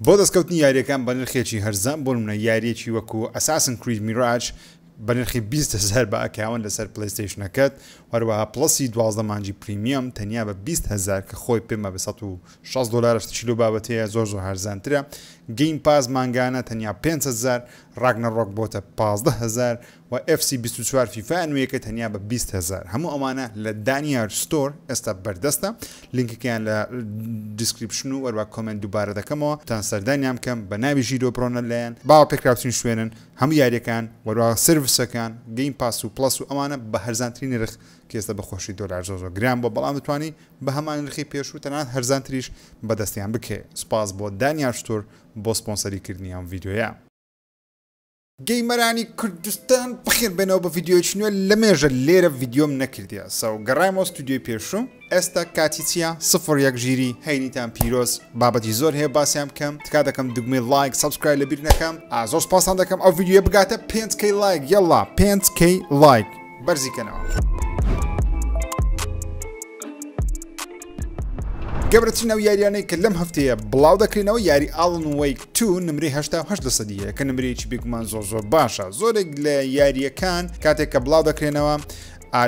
بۆ دەستکەوتنی یاریەکان بە نرخێکی هەرزان بۆ نمونە یاریەکی وەکو ئەساسن کریت میراج بە نرخی 20,000 بە ئەکاون لەسەر پلەیستیشنەکەت وەروەها پڵەسی 12 مانجی پریمیەم تەنیا بە 20,000 کە خۆی پێمە بە 160 دلار کیلو بابەتەیە زۆر هەرزانترە. گەیم پاس مانگانە تەنیا 5,000 ڕاگنەڕۆک بۆتە 15,000 و FC 24 فیفا نوێیەکە تەنیا بە 20,000 هەموو ئەمانە لە دانیار ستۆر ئێستا بەردەستە لینکەکەیان لە دیسکریپشن و وەروە کۆمنت دووبارە دەکەمەوە تان سەردانیان بکەم بە ناوی ژیرۆ پرۆنە لایەن باوە پێکراوچین شوێنن هەموو یاریەکان وەروە سرویسەکان گەیم پاس و پلس و ئەمانە بە هەرزانترین نرخ کێستا بەخۆشی دلار زۆر گران بۆ بەڵام دەتوانی بە هەمان نرخی پێش و تەنانەت هەرزانتریش بەدەستیان بکێ. سپاس بۆ دانیار ستۆر بۆ سپۆنسەریکردنی ئەم ڤیدیۆیە. گەیمەرانی کوردستان بخێر بێنەوە بە ڤیدیۆی نوێ لە مێژە لێرە ڤیدیۆم نەکردیە سەو گەڕایمەوە ستودیۆی پێشوم ئێستا کاتی چیە 01 ژیری هەینیتان پیرۆز بابەتی زۆر هەیە باسییان بکەم تکا دەکەم دوگمەی لایک سابسکرایب لەبیر نەکەم زۆر سپاسان دەکەم ئەو ڤیدیۆ بگاتە 5K لایک یەڵا 5K لایک بەرزیکەنەوە. گەبرەچینەوە یاریانەی کە لەم هەفتەیە بڵاو دەکرێنەوە یاری ئاڵن وەیک 2 نمرەی 88% کە نمرەیەکی بێگومان زۆر باشە. زۆرێک لە یاریەکان کاتێک کە بڵاو دەکرێنەوە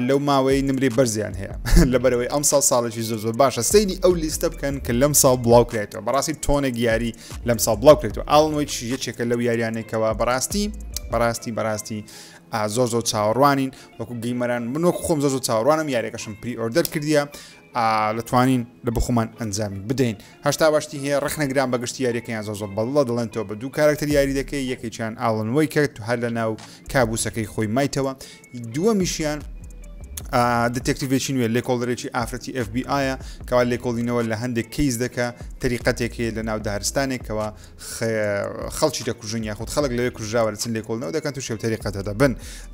لەو ماوەی نمرەی بەرزیان هەیە لەبەرەوەی ئەم ساڵ ساڵێکی زۆر باشە سەیری ئەو لیستە بکەن کە لەم ساڵ بڵاو کرێتەوە بەڕاستی تۆنێک یاری لەم ساڵ بڵاو کرێتەوە. ئاڵن وەیک یەکێکە لەو یاریانێکەوە بەڕاستی زۆر چاوەڕوانین وەکو گەیمەران من وەکو خۆم زۆر چاوەڕوانم یاریەکەشم پری ئۆردەر کردیە لەتوانین لە بخۆمان ئەنجامی بدەین. هەشتا باشتی هەیە ڕخنەگران بەگشتی یاریەکەیان زۆر بەڵە دەڵێن تۆ بە دوو کارکتەر یاری دەکەی یەکێکیان ئاڵن وەیک کرد هەر لە ناو کابوسەکەی خۆی مایتەوە دووەمیشیان دتێکتیڤێکی نوێ لێکۆڵەرێکی ئافرەتی FBI کەوا لێکۆڵینەوە لە هەندێک کەیس دەکە تەریقەتێکی لە ناو دارستانێکەوە خەڵکی دەکوژن یاخود خەڵک لەوێ کوژراوە لە چن لێکۆڵنەوە دەکەن تو شێو تەریقەتە دەبن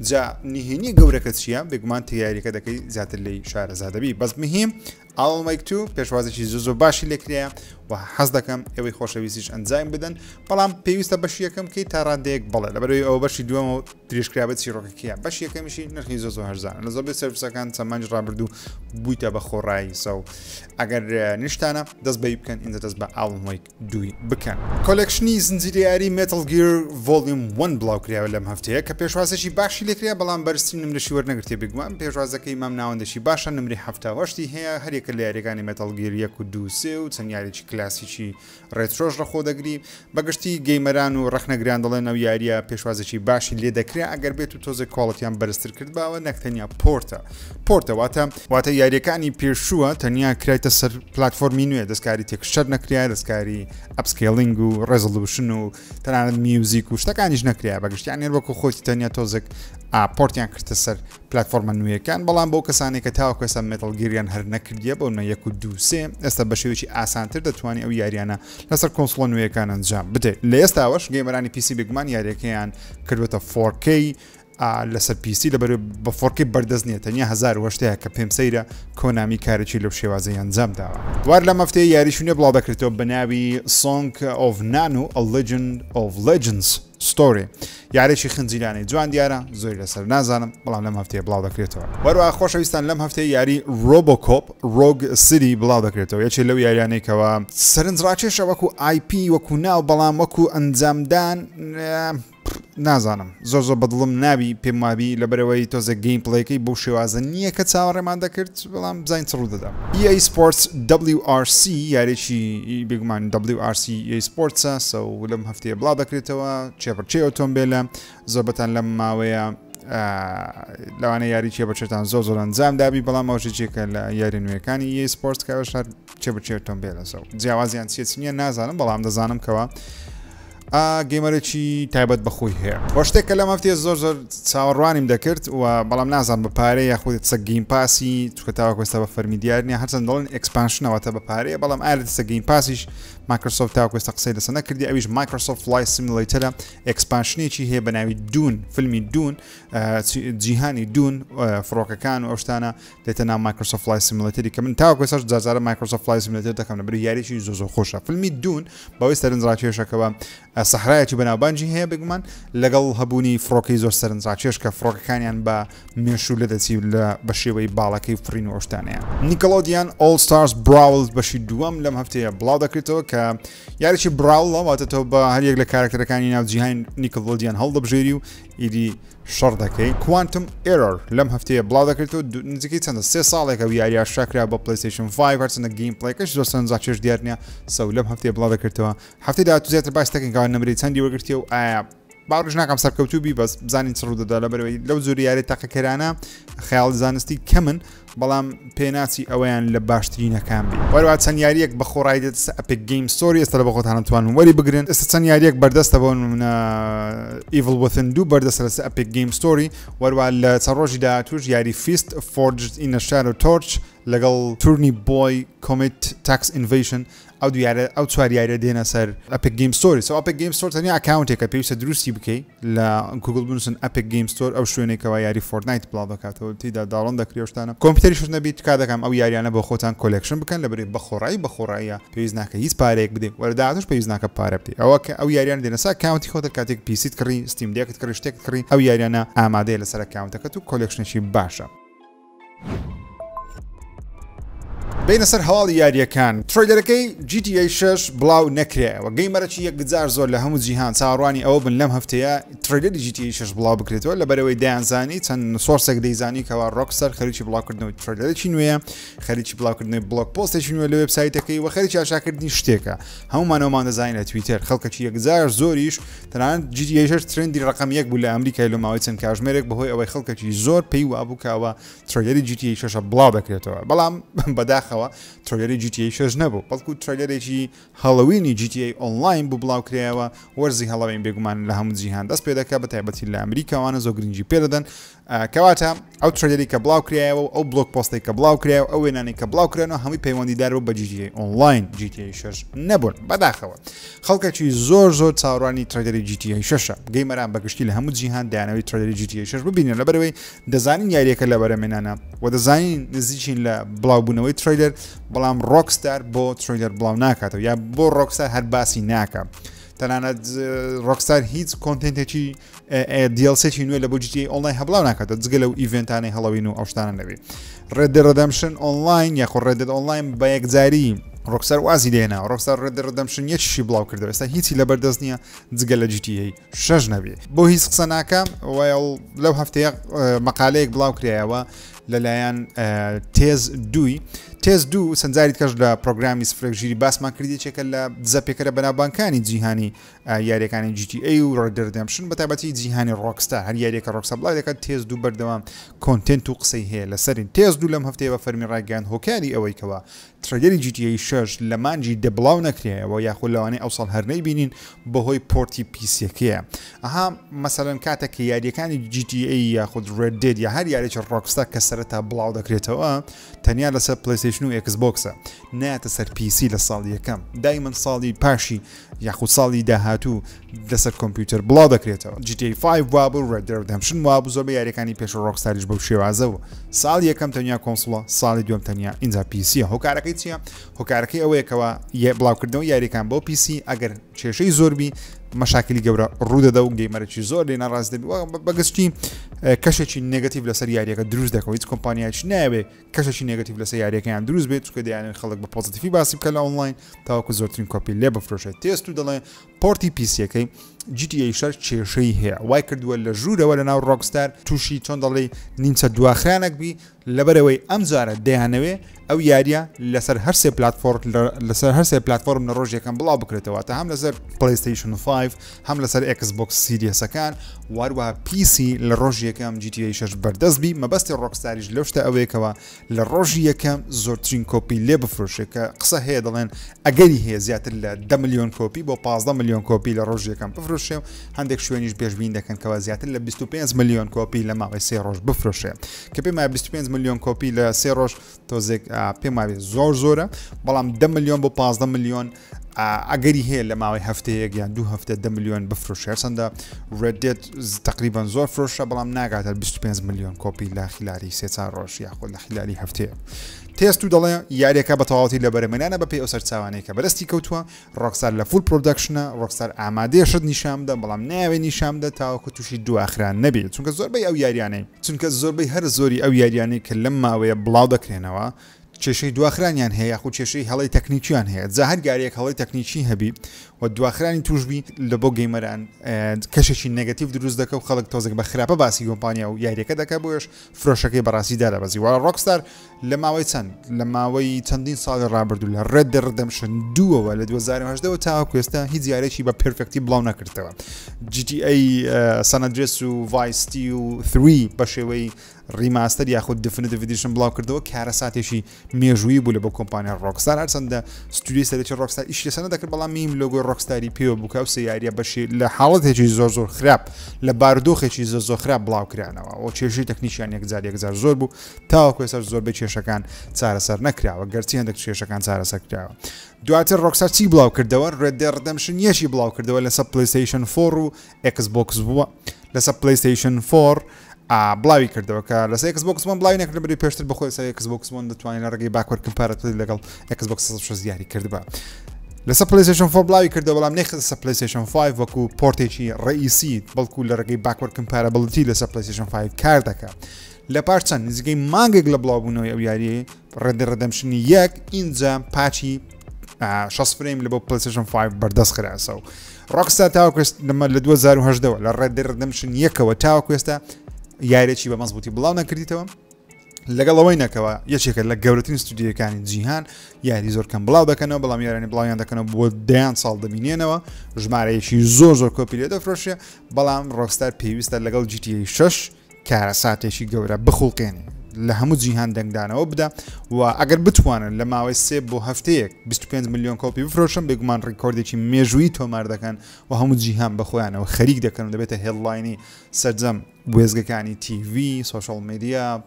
جا نهێنی گەورەکە چیە بێگومان تیاریەکە دەکەی زیاتر لی شارەزادەبی بەس مهم ئاڵن وەیک 2 پێشوازێکی زۆر باشی لێکرێە و حەز دەکەم ئێوەی خۆشەویستیش ئەنجام بدەن بەڵام پێویستە بەشی یەکەم کەی تا ڕادەیەک بڵێ لەبەرەوەی ئەوە بەشی دووەمە و درێژکرابێت چیرۆکەکەیە بەشی یەکەمیشی نرخی زۆر هەرزان لە زۆربەی سەرویسەکان چەمانج ڕابردوو بوویتە بە خۆڕایی سەو ئەگەر نیشتانە دەست بەی بکەن ئینجا دەست بە ئاڵن وەیک 2 بکەن. کۆلێکشنی زنجیرە یاری مێتڵ گیر ڤۆلیوم 1 بڵاو کراوە لەم هەفتەیە کە پێشوازێکی باشی لێکرێ بەڵام بەرزترین نمرەشی وەرنەگرتێ بگومان پێشوازەکەی مام ناوەندەشی باشە نمری 78 هەیە هەرێکە لە یاریەکانی مێتڵ گیر 1 و 2 و 3 و چەند یاریی کلاسیکی ڕێترۆژ ڕەخۆ دەگری بەگشتی گەیمەران و ڕخنەگران دەڵێن ئەو یاریە پێشوازێکی باشی لێ دەکرێت ئەگەر بێت و تۆزێک کۆڵەتیان بەرزتر کردباوە نەکتەنیا پۆرتە واتە یاریەکانی پێشووە تەنیا کرایتە سەر پلتفۆرمی نوێ دەستکاری تێکشەر نەکریا دەستکاری ئەپسکێلینگ و ڕێزلوشن و تەنانەت میوزیک و شتەکانیش نەکریا بەگشتیان وەکو خۆی تەنیا تۆزێک پۆرتیان کردە سەر پلتفۆرمە نوێیەکان بەڵام بۆ کەسانێک کە تاوەکو ئێستا مێتڵ گیریان هەر نەکردیە بۆ نە 1 و 2 3 ئێستا بە شێوەیەکی ئاسانتر دەتوانێت ئەو یاریانە لەسەر کۆنسڵۆ نوێیەکان ئەنجام بدەیت. لە ئێستاوەش گەیمەرانی پیسی بگومان یاریەکەیان کردوێتە 4K لەسەر پیسی لەبەر بە 4K بەردەست نیە تەنیا 1000 وەشتەیە کە پێم سەیرە کۆنامی کارێکی لەو شێوازەی ئەنجام داوە. دوار لەم هەفتەیە یاریشونێ بڵاو دەکرێتەوە بە ناوی Song of Nano A Legend of Legends ستۆری یاریێکی خنجیرانەی جوان دیارە زۆری لەسەر نازانم بەڵام لەم هەفتەیە بڵاو دەکرێتەوە. وەروە خۆشەویستان لەم هەفتەیە یاری ڕۆبۆکۆپ ڕۆگ سیری بڵاو دەکرێتەوە یەکێک لەو یاریانێکەوە سەرنجڕاکێشە وەکو IP وەکو ناو بەڵام وەکو ئەنجامدان نازانم زۆر بەدڵم نابی پێم وابی لەبەرەوەی تۆزە گەیمپڵەیەکەی بەو شێوازە نییە کە چاوەڕێمان دەکرد بەڵام بزانین چ ڕوو دەدەم. EA Sports WRC یاریێکی بێگومان WRC EA Sportsە سەو لەم هەفتەیە بڵاو دەکرێتەوە چێپەرچێ ئۆتۆمبیلە زۆربەتان لەم ماوەیە لەوانە یاری چێپەرچێتان زۆر ئەنجام دابی بەڵام ئەوژێکێکە لە یاری نوێیەکانی EA Sports کە شار چێپەرچێ ئۆتۆمبیلە سەو جیاوازیان چێت نییە نازانم بەڵام دەزانم کەوە گەیمەرێکی تایبەت بەخۆی هەیە. بۆ شتێککە لەم هەفتەیە زۆر چاوەڕوانیم دەکرد و بەڵام نازان بە پارەی یاخودت سە گەیم پاسی چکە تاوەکو ئێستا بە فەرمی دیار نیە هەرچەند دەڵێن ئەکسپانشنەوەتە بە پارەیە بەڵام ئالێت سە گەیم پاسیش مایکرۆسۆفت تاوەکو ئێستا قسەی لەسەر نەکردی ئەویش مایکرۆسۆفت فلای سیمولەیتەرە ئەکسپانشنێکی هەیە بە ناوی دوون فیلمی دوون جیهانی دوون فڕۆکەکان و ئەو شتانە دێتە ناو مایکرۆسۆفت فلای سیمولەیتەری کە من تاوەکو ئێستاش جارجارە مایکرۆسۆفت فلای سیمولەیتەر دەکەم لەبەر یاریێکی زۆر خۆشە. فیلمی دوون بەوەی سەرنجڕاکێشەکەەوە سەحرایەکی بەناوبانجی هەیە بگومان لەگەڵ هەبوونی فڕۆکەی زۆر سەرنجڕاکێش کە فڕۆکەکانیان بە مێشوو لە دەچی بە شێوەی باڵەکەی فرین و ئەوشتانەیە. نیکەلۆدیان ئۆڵ ستارز براول بەشی دووەم لەم هەفتەیە بڵاو دەکرێتەوە کە کە یاریی براوڵە واتە تۆ بە هەریەک لە کارکتەرەکانی ناو جیهان نیکلۆدیان هەڵدەبژێری و ئیدی شەڕ دەکەی کوانتم ئێرۆر لەم هەفتەیە بڵاو دەکرێتەوە نزیکەی چەندە 3 ساڵێک ئەو یاریە شاکرا بە پلیستیشن 5 هەرچەندە گەیمپڵەیەکەش زۆر چێژ دیار نییە سەو لەم هەفتەیە بڵاو دەکرێتەوە هەفتەی داهاتوو زیاتر باس دەکەین کە نمرەی چەندی وەرگرتیە و ئایا باوەڕش ناکەم سەرکەوتوبی بەس بزانین چ ڕوودەدا لەبەرەوەی لەو زۆر یاری تەقەکەرانە خەیاڵ زانستی کەمن بەڵام پێناچی ئەوەیان لە باشترینەکان بی وەروە چەند یاریەک بە خۆڕای دێت ئەپیک گەیم ستۆری ئێستا لە بە خۆتان نتوانن وەری بگرن ئێستا چەند یاریەک بەردەستە بۆ منە ئیڤڵ وەتن 2 بەردەستە لەسەر ئەپیک گەیم ستۆری وەروە لە چەند ڕۆژی داهاتووش یاری فیست فۆرجد ئین ئە شادۆ تۆرچ لەگەڵ تورنی بۆی کۆمیت تاکس ئینڤیشن ئەو دیارە ئەو چوار یاریە دێنە سەر ئەپیک گەیم ستۆری سو ئەپیک گەیم ستۆر تەنیا ئەکاونتێکە پێویستە دروستی بکەیت لە گوگل بنووسن ئەپیک گەیم ستۆر ئەو شوێنێکەوە یاری فۆرتنایت بڵاو دەکاتەوە تیدا داڵۆن دەکرێشتانە کۆمپیوتەریش نەبیت کا دەکەم ئەو یاریانە بۆ خۆتان کۆلێکشن بکەن لەبەرێ بەخۆڕاییە پێویست ناکە هیچ پارەیەک بدەیت وەرداهاتوش پێویست ناکە پارە بدەیت ئەوە کە ئەو یاریان دێنە سەر ئەکاونتی خۆتە کاتێک پیسیت کڕی ستیم دێکت کڕی شتێکت کڕی ئەو یاریانە ئامادەیە لەسەر ئەکاونتەکەت و کۆلێکشنێکی باشە بینە سەر هەواڵی یاریەکان ترۆیلەرەکەی جیتیئەی 6 بڵاو نەکرێەوە گەیمەرەکی یەکجار زۆر لە هەموو جیهان چاڕوانی ئەوە بن لەم هەفتەیە ترۆیلەری جیتیئەی 6 بڵاو بکرێتەوە لەبەرەوەی دەیانزانی چەند سۆرسێک دەیزانی کەوا ڕۆکستار خەریکی بڵاوکردنەوەی ترۆیلەرێکی نوێیە خەریکی بڵاوکردنەوەی بڵۆگ پۆستێکی نوێ لە وێبسایتەکەی و خەریکی ئاشاکردنی شتێکە هەمومانەوەمان دەزانین لە تویتەر خەڵکەکی یەکجار زۆریش تەنانەت جیتیئەی 6 ترندی ڕقم 1 بوو لە ئەمریکای لە ماوەی چەند کاتژمێرێک بەهۆی ئەوەی خەڵکەکی زۆر پێی وابوو کەوە ترۆیلەری جیتیئەی 6 بڵاو دەکرێتەوە بەڵام بەداخەوە ترۆیلەری جیتیئەی 6 نەبوو بەڵکو ترۆیلەرێکی هەڵەوینی جیتیئەی ئۆنلاین بوو بڵاو کرایەوە وەرزی هەڵەوین بێگومان لە هەموو جیهان دەست پێ دەکات بە تایبەتی لە ئەمریکاوانە زۆر گرنگی پێ دەدەن کەواتە ئەو ترۆیلەری کە بڵاو کرایەوە ئەو بلۆگ پۆستێک کە بڵاو کرایەوە ئەو وێنانەی کە بڵاو کرێنەوە هەمووی پەیوەندیدار بوو بە جیتیئەی ئۆنلاین جیتیئەی 6 نەبوون بەداخەوە خەڵکێکی زۆر چاوەڕوانی ترۆیلەری جیتیئەی 6 گەیمەران بەگشتی لە هەموو جیهان دەیانەوەی ترۆیلەری جیتیئەی 6 ببینن لەبەرەوەی دەزانین یاریەکە لە بەرەمێنانە و دەزانین نزیکین لە بڵاوبوونەوەی ترۆیلەر بەڵام ڕۆکستار بۆ ترۆیلەر بڵاو ناکاتەوە یا بۆ ڕۆکستار هەر باسی ناکە تەنانەت ڕۆکستار هیچ کۆنتنتێکی دیڵسێکی نوێ لە بۆ جیتیئەی ئۆنلاین هەبڵاو ناکاتە جگە لەو ئیڤنتانەی هەڵەوین و ئەو شتانە نەبێت ڕێد دێد ڕەدەمشن ئۆنلاین یاخۆ ڕێد دێد ئۆنلاین بە یەکجاری ڕۆکستار وازی دێنا ڕۆکستار ڕێد دێد ڕەدەمشن یەکیشی بڵاو کردەوە ئێستا هیچی لەبەردەست نییە جگە لە جیتیئەی 6 نەبێت بۆ هیچ قسە ناکەم لەو هەفتەیە مەقالەیەک بڵاو کرایەوە لەلایەن تێز 2 سنجاریت کەش لە پرۆگرامی سفرێکژیری باسمان کردیچێکە لە دزە پێکەرە بەناوبانکانی جیهانی یاریەکانی جیتیئەی و ڕێد دێد ڕەدەمشن بە تایبەتی جیهانی ڕۆکستار هەر یاریەکە ڕۆکستار بڵاو دەکات تێز 2 بەردەوام کۆنتنت و قسەی هەیە لەسەرین تێز 2 لەم هەفتەیە بە فەرمی ڕاگەیاند هۆکاری ئەوەی کەوە ترۆیلەری جیتیئەی 6 لە مانجی دەبڵاو نەکرێەوە یاخود لەوانەیە ئەو ساڵ هەر نەیبینین بەهۆی پۆرتی پیسیەکەیە ئەها مەسەلەن کاتێک کە یاریەکانی جیتیئەی یاخود ڕێد دێد یا هەر یاریێکی ڕۆکستار کە سەرەتا بڵاو دەکرێتەوە تەنیا لەسەر پلیستیشن و ئێکسبۆکسە نایەتە سەر پیسی لە ساڵی یەکەم دایمەن ساڵی پاشی یاخود ساڵی داهاتوو لەسەر کۆمپیوتەر بڵاو دەکرێتەوە جیتیئەی 5 وابوو ڕێد دێد ڕەدەمشن وابوو زۆربەی یاریەکانی پێش ڕۆکستاریش بەو شێوازەوە ساڵی یەکەم تەنیا کۆنسڵە ساڵی دووەم تەنیا ئینجا پیسیە هۆکارەکەی چییە هۆکارەکەی ئەوەیەکەوە بڵاوکردنەوە یاریەکان بۆ پیسی ئەگەر کێشەی زۆربی مەشاکلی گەورە ڕوودەدا و گەیمەرەی زۆر لێ ناڕاز دەبی بەگشتی کەشێکی نێگەتیڤ لەسەر یاریەکە دروست دەکەوە هیچ کۆمپانیایکی ناوێ کەشێکی نێگەتیڤ لەسەر یاریەکەیان دروست بێت چکە دەیانێت خەڵک بە پۆزیتیڤی باسی بکە لە ئۆنلاین تاوەکو زۆرترین کۆپی لێ بفرۆشێت تێست و دەڵێ پۆرتی پیسیەکەی جیتیئەی 6 کێشەی هەیە وای کردووە لە ژوورەوە لە ناو ڕۆکستار تووشی چۆن دەڵێ نیمچە دواخرانێک بی لەبەرەوەی ئەم جارە دەیانەوێ ئەو یاریە لەسەر هەر سێ پلاتفۆرم لە ڕۆژێکم بڵاو بکرێتەوە تا هەم لەسەر پلیستیشن 5 هەم لەسەر ئێکسبۆکس سیریەسەکان واروها پیسی لە ڕۆژ یەکەم جیتیئەی 6 بەردەست بی مەبەستی ڕۆکستاریش لەو شتە ئەوەیەکەوە لە ڕۆژی یەکەم زۆرترین کۆپی لێ بفرۆشێت کە قسە هەیە دەڵێن ئەگەری هەیە زیاتر لە 10 ملیۆن کۆپی بۆ 15 ملیۆن کۆپی لە ڕۆژ یەکەم بفرۆشێ و هەندێک شوێنیش پێشبین دەکەن کەەوە زیاتر لە 25 ملیۆن کۆپی لە ماوەی 3 ڕۆژ بفرۆشێ کە پێم 25 ملیۆن کۆپی لە 3 ڕۆژ تۆزێک پێم زۆرە بەڵام 10 ملیۆن بۆ 15 ملیۆن ئەگەری هەیە لە ماوەی هەفتەیەک یان 2 هەفتە 10 ملیۆن بفرۆشێ هەرچەندە ڕێد دێد تقریبان زۆر فرۆشە بەڵام ناگاتە 25 ملیۆن کۆپی لە خلاری 3 ڕۆژ یاخۆ لە خلاری هەفتەیە تێست و دەڵێ یاریەکە بە تەواوەتی لە بەرەمێنانە بە پێی ئەو سەرچاوانەیە کە بەدەستی کەوتووە ڕۆکستار لە فول پرۆدەکشنە ڕۆکستار ئامادەیە شت نیشان بدە بەڵام ناوێ نیشان بدە تاوەکو تووشی دواخران نەبێت چونکە زۆربەی ئەو یاریانەی چونکە زۆربەی هەر زۆری ئەو یاریانەی کە لەم ماوەیە بڵاو دەکرێنەوە کێشەی دواخرانیان هەیە خو کێشەی هەڵی تەکنیکیان هەیە جا هەر گارێک هەڵی تەکنیکی هەبی و دواخرانی توشبی لە بۆ گەیمەران کەشێکی نگەتیو دروست دەکە و خەڵک تۆزێک بە خراپە باسی کۆمپانیا و یاریەکە دەکە بۆش فرۆشەکەی بەڕاستی دادەبەزی و ڕۆکستار لە ماوەی لە ماوەی چەندین ساڵی ڕابردوو لە ڕێد ڕدەمشن دووەوە لە 2010 تاوەکو ئێستا هیچ یارێکی بە پرفکتی بڵاو نەکردەوە جیتیئەی سەنەدرێس و ڤایستی و 3 بە شێوەی ریماستەر یاخود دیفینیتیڤ ئیدیشن بڵاو کردەوە کارە ساتێکی مێژووی بوو لە بۆ کۆمپانیا ڕۆکستار هەرچەندە ستودیۆی سەرەکی ڕۆکستار ئیشی لەسەر نەدەکرد بەڵام میم لۆگۆی ڕۆکستاری پێوە بووکە و سەیاریە بەشی لە حاڵەتێکی زۆر خراپ لە بارودۆخێکی زۆر خراپ بڵاو کرانەوە و کێشەی تەکنیکیان یەکجار زۆر بوو تاوەکو ئێستا زۆربەی کێشەکان چارەسەر نەکراوە گەرچی هەندێک کێشەکان چارەسەر کراوە دواتر ڕۆکستار چی بڵاو کردەوە ڕێد ڕدەمشن یەشی بڵاو کردەوە لەسەر پلیستیشن 4 و ئەکسبۆکس بووە لەسەر پلیستیشن 4 بڵاوی کردەوە کە لەسەر ئەکسبۆکسمان بڵاوی نەکرد بەری پێشتر بەخۆی سەر ئەکسبۆکسمان دەتوانین لە ڕێگەی باکوەرد کمپارەتلی لەگەڵ ئەکسبۆکس 6 دیاری کردبە لەسەر پلیستیشن 4 بڵاوی کردەوە بەڵام نەخست لەسەر پلیستیشن 5 وەکو پۆرتێکی ڕئیسی بەڵکو لە ڕێگەی باکوەرد کمپارەبڵتی لەسەر پلیستیشن 5 کار دەکات لە پاش چەند نزیکەی مانگێک لە بڵاوبوونەوەی ئەو یاریە ڕێد ڕدەمشنی یەک اینجا پاچی 6 فریم لە بۆ پلیستیشن 5 بەردەست خراسەوە ڕۆکستار تاوەکو لە 2010 لە ڕێد ڕدەمشن یەکەوە تاوەکو ئێستا یاریێکی بە مەزبوطی بڵاو نەکردیتەوە لەگەڵەوەی نەکەوە یەکێکە لە گەورەترین ستودیۆکانی جیهان یاری زۆر کەم بڵاو دەکەنەوە بەڵام یارانی بڵاویان دەکەنەوە بۆ 10 ساڵ دەبینێنەوە ژمارەیەکی زۆر کۆپی لێ دەفرۆشێ بەڵام ڕۆکستار پێویستە لەگەڵ جیتیئەی 6 کارە ساتێکی گەورە بخوڵقێنی لە هەموو جیهان دەنگدانەوە بدە و ئەگەر بتوانن لە ماوەی 3 بۆ هەفتەیەک 25 میلیۆن کۆپی بفرۆشن بێگومان ڕیکۆردێکی مێژووی تۆمار دەکەن و هەموو جیهان بەخۆیانەوە خەریک دەکەن و دەبێتە هێڵلاینی سەرجەم وێزگەکانی تیڤ سوشال میدیا